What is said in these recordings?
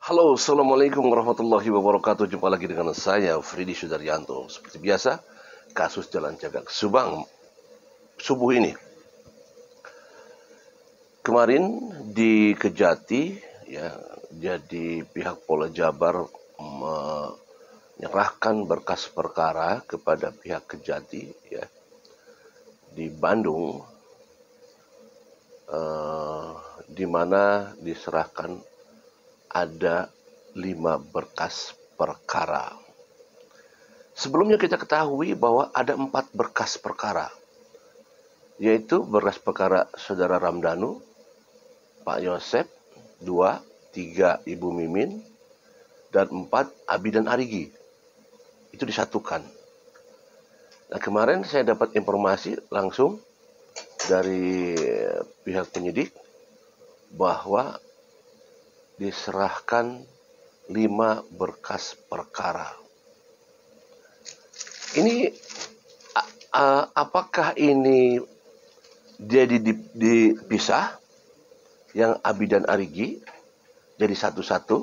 Halo, Assalamualaikum warahmatullahi wabarakatuh. Jumpa lagi dengan saya, Fridi Sudaryanto. Seperti biasa, kasus Jalan Cagak Subang subuh ini. Kemarin di Kejati, ya, jadi pihak Polda Jabar menyerahkan berkas perkara kepada pihak Kejati, ya, di Bandung, di mana diserahkan ada 5 berkas perkara. Sebelumnya kita ketahui bahwa ada 4 berkas perkara, yaitu berkas perkara Saudara Ramdhanu, Pak Yosep, 2, 3 Ibu Mimin, dan 4 Abi dan Arigi. Itu disatukan. Nah, kemarin saya dapat informasi langsung dari pihak penyidik bahwa diserahkan 5 berkas perkara. Ini apakah ini jadi dipisah yang Abi dan Arigi jadi satu-satu?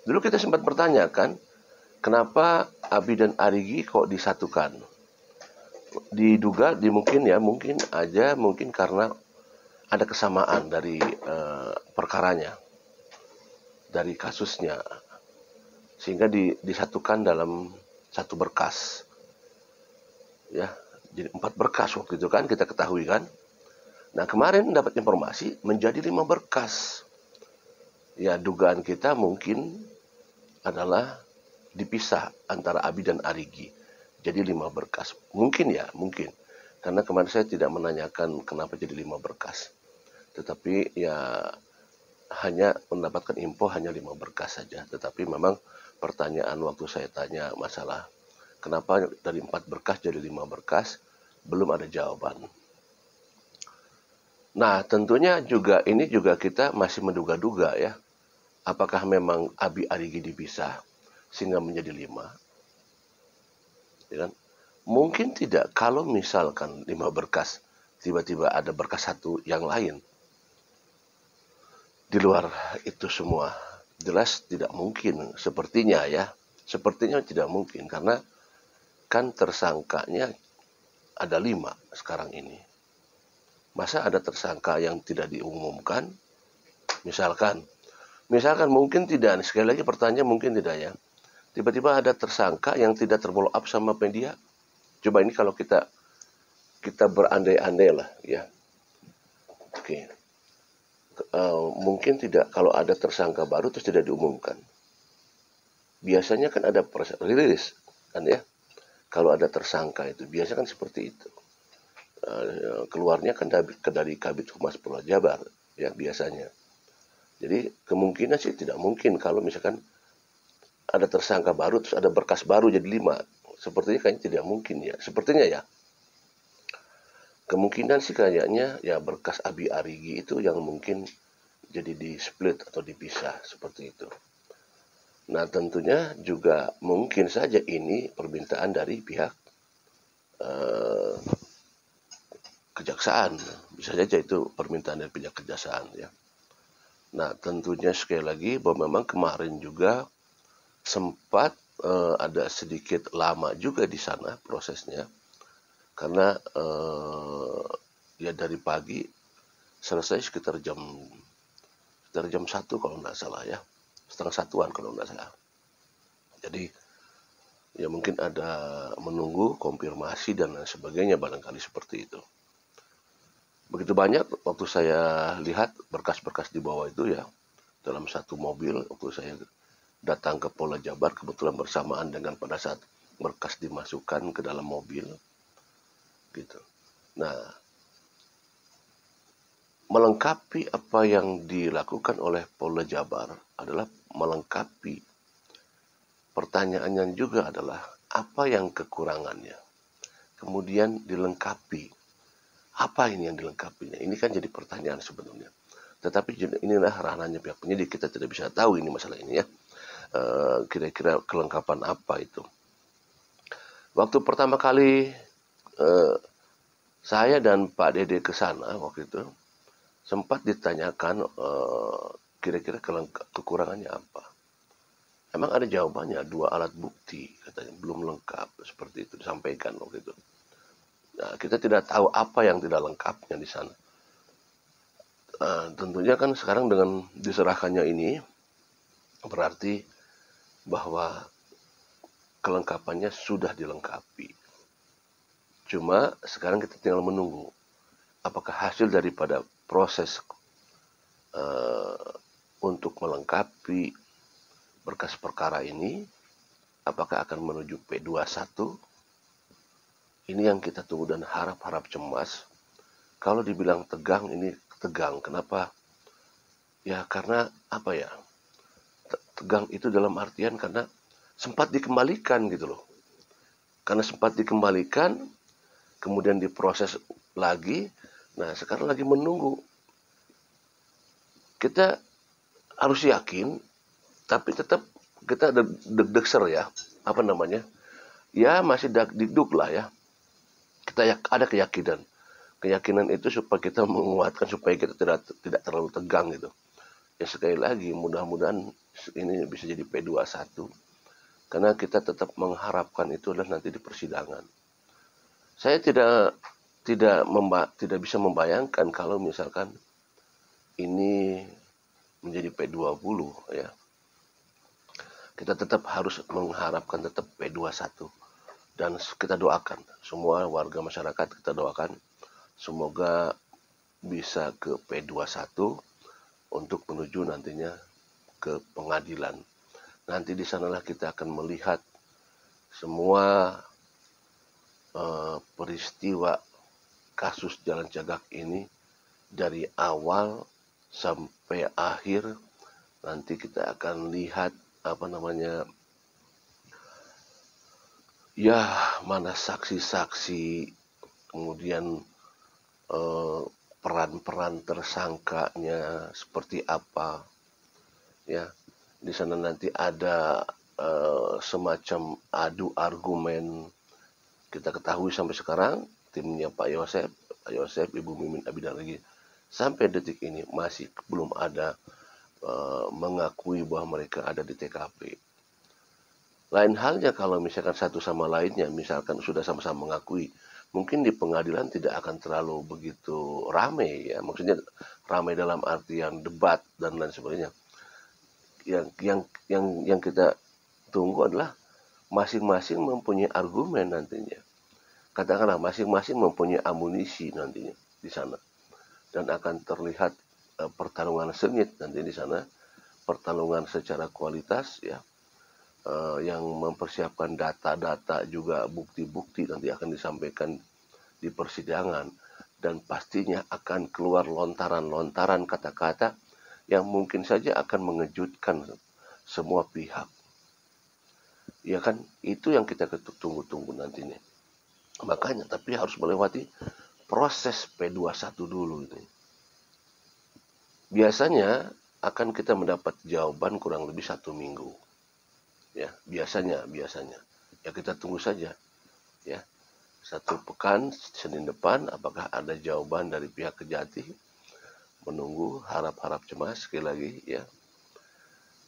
Dulu kita sempat bertanyakan kenapa Abi dan Arigi kok disatukan. Diduga mungkin karena ada kesamaan dari perkaranya, dari kasusnya, sehingga disatukan dalam satu berkas. Ya, jadi 4 berkas waktu itu kan kita ketahui kan. Nah, kemarin dapat informasi menjadi 5 berkas. Ya, dugaan kita mungkin adalah dipisah antara Abi dan Arigi. Jadi 5 berkas. Mungkin. Karena kemarin saya tidak menanyakan kenapa jadi 5 berkas. Tetapi ya hanya mendapatkan info hanya 5 berkas saja. Tetapi memang pertanyaan waktu saya tanya masalah kenapa dari 4 berkas jadi 5 berkas, belum ada jawaban. Nah, tentunya ini juga kita masih menduga-duga ya. Apakah memang Abi Arigi dipisah sehingga menjadi 5? Ya kan? Mungkin tidak kalau misalkan 5 berkas, tiba-tiba ada berkas satu yang lain. Di luar itu semua, jelas tidak mungkin, sepertinya ya. Sepertinya tidak mungkin, karena kan tersangkanya ada 5 sekarang ini. Masa ada tersangka yang tidak diumumkan? Misalkan mungkin tidak, sekali lagi pertanyaan mungkin tidak ya. Tiba-tiba ada tersangka yang tidak terblow up sama media. Coba ini kalau kita berandai-andai lah ya. Oke. Mungkin tidak kalau ada tersangka baru terus tidak diumumkan. Biasanya kan ada proses rilis kan ya. Kalau ada tersangka itu biasanya kan seperti itu. Keluarnya kan dari Kabid Humas Polda Jabar ya biasanya. Jadi kemungkinan sih tidak mungkin kalau misalkan ada tersangka baru terus ada berkas baru jadi 5. Sepertinya kayaknya tidak mungkin ya. Sepertinya ya. Kemungkinan sih kayaknya ya berkas Abi Arigi itu yang mungkin jadi di split atau dipisah seperti itu. Nah, tentunya juga mungkin saja ini permintaan dari pihak kejaksaan. Bisa saja itu permintaan dari pihak kejaksaan ya. Nah, tentunya sekali lagi bahwa memang kemarin juga sempat ada sedikit lama juga di sana prosesnya. Karena ya dari pagi selesai sekitar jam 1 kalau nggak salah ya. Setengah satuan kalau nggak salah. Jadi ya mungkin ada menunggu konfirmasi dan lain sebagainya barangkali seperti itu. Begitu banyak waktu saya lihat berkas-berkas di bawah itu ya, dalam satu mobil waktu saya datang ke Polda Jabar kebetulan bersamaan dengan pada saat berkas dimasukkan ke dalam mobil gitu. Nah, melengkapi apa yang dilakukan oleh Polda Jabar adalah melengkapi. Pertanyaannya juga adalah apa yang kekurangannya. Kemudian dilengkapi. Apa ini yang dilengkapinya? Ini kan jadi pertanyaan sebenarnya. Tetapi inilah ranahnya pihak penyidik, kita tidak bisa tahu ini masalah ini ya. Kira-kira kelengkapan apa itu. Waktu pertama kali saya dan Pak Dede ke sana waktu itu, sempat ditanyakan kira-kira kekurangannya apa? Emang ada jawabannya, 2 alat bukti katanya belum lengkap, seperti itu disampaikan waktu itu. Nah, kita tidak tahu apa yang tidak lengkapnya di sana. Tentunya kan sekarang dengan diserahkannya ini berarti bahwa kelengkapannya sudah dilengkapi. Cuma sekarang kita tinggal menunggu apakah hasil daripada proses untuk melengkapi berkas perkara ini, apakah akan menuju P21. Ini yang kita tunggu dan harap-harap cemas. Kalau dibilang tegang, ini tegang. Kenapa? Ya karena apa ya? Tegang itu dalam artian karena sempat dikembalikan gitu loh. Karena sempat dikembalikan, kemudian diproses lagi. Nah, sekarang lagi menunggu. Kita harus yakin, tapi tetap kita deg-degser ya. Apa namanya? Ya masih dikduk lah ya. Kita ada keyakinan. Keyakinan itu supaya kita menguatkan, supaya kita tidak terlalu tegang gitu. Ya sekali lagi, mudah-mudahan ini bisa jadi P21. Karena kita tetap mengharapkan itu adalah nanti di persidangan. Saya tidak bisa membayangkan kalau misalkan ini menjadi P20 ya. Kita tetap harus mengharapkan tetap P21. Dan kita doakan, semua warga masyarakat kita doakan, semoga bisa ke P21 untuk menuju nantinya ke pengadilan. Nanti di sanalah kita akan melihat semua peristiwa kasus Jalan Cagak ini dari awal sampai akhir. Nanti kita akan lihat apa namanya, ya mana saksi-saksi, kemudian peran-peran tersangkanya seperti apa ya. Di sana nanti ada semacam adu argumen. Kita ketahui sampai sekarang timnya Pak Yosef, Ibu Mimin Abidan lagi sampai detik ini masih belum ada mengakui bahwa mereka ada di TKP. Lain halnya kalau misalkan satu sama lainnya misalkan sudah sama-sama mengakui, mungkin di pengadilan tidak akan terlalu begitu ramai ya. Maksudnya ramai dalam artian debat dan lain sebagainya. Yang kita tunggu adalah masing-masing mempunyai argumen nantinya. Katakanlah masing-masing mempunyai amunisi nantinya di sana. Dan akan terlihat pertarungan sengit nanti di sana. Pertarungan secara kualitas ya. Yang mempersiapkan data-data juga bukti-bukti nanti akan disampaikan di persidangan. Dan pastinya akan keluar lontaran-lontaran kata-kata yang mungkin saja akan mengejutkan semua pihak. Ya kan, itu yang kita tunggu-tunggu nantinya. Makanya, tapi harus melewati proses P21 dulu ini. Biasanya akan kita mendapat jawaban kurang lebih 1 minggu. Ya, biasanya. Ya kita tunggu saja. Ya, 1 pekan, Senin depan, apakah ada jawaban dari pihak Kejati? Menunggu, harap-harap cemas sekali lagi ya.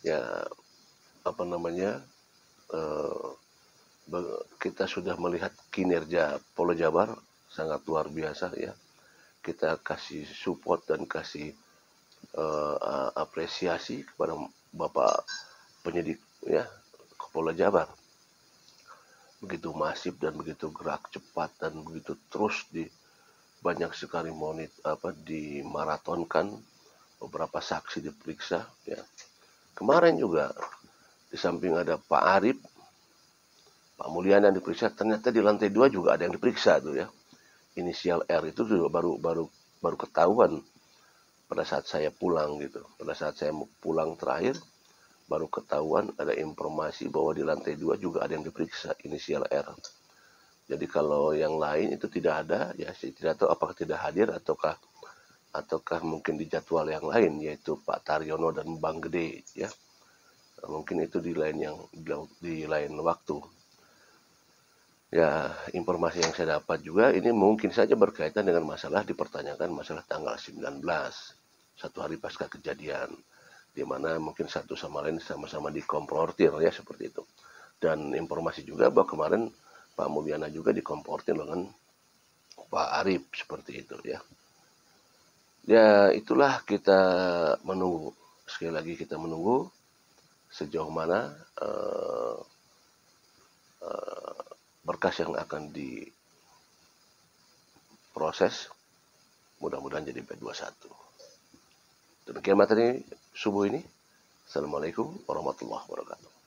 Ya, apa namanya? Kita sudah melihat kinerja Polda Jabar sangat luar biasa ya. Kita kasih support dan kasih apresiasi kepada Bapak penyidik ya Polda Jabar. Begitu masif dan begitu gerak cepat dan begitu terus banyak sekali dimaratonkan, beberapa saksi diperiksa ya. Kemarin juga di samping ada Pak Arif, Pak Mulyana yang diperiksa, ternyata di lantai 2 juga ada yang diperiksa tuh ya. Inisial R itu juga baru ketahuan pada saat saya pulang gitu. Pada saat saya pulang terakhir baru ketahuan ada informasi bahwa di lantai 2 juga ada yang diperiksa inisial R. Jadi kalau yang lain itu tidak ada, ya saya tidak tahu apakah tidak hadir ataukah mungkin di jadwal yang lain yaitu Pak Taryono dan Bang Gede ya. Mungkin itu di lain waktu. Ya, informasi yang saya dapat juga ini mungkin saja berkaitan dengan dipertanyakan masalah tanggal 19, 1 hari pasca kejadian. di mana mungkin satu sama lain sama-sama dikomportir ya seperti itu. Dan informasi juga bahwa kemarin Pak Mulyana juga dikomportir dengan Pak Arief seperti itu ya. Ya itulah kita menunggu. Sekali lagi kita menunggu sejauh mana berkas yang akan diproses. Mudah-mudahan jadi P21. Demikian materi subuh ini. Assalamualaikum warahmatullahi wabarakatuh.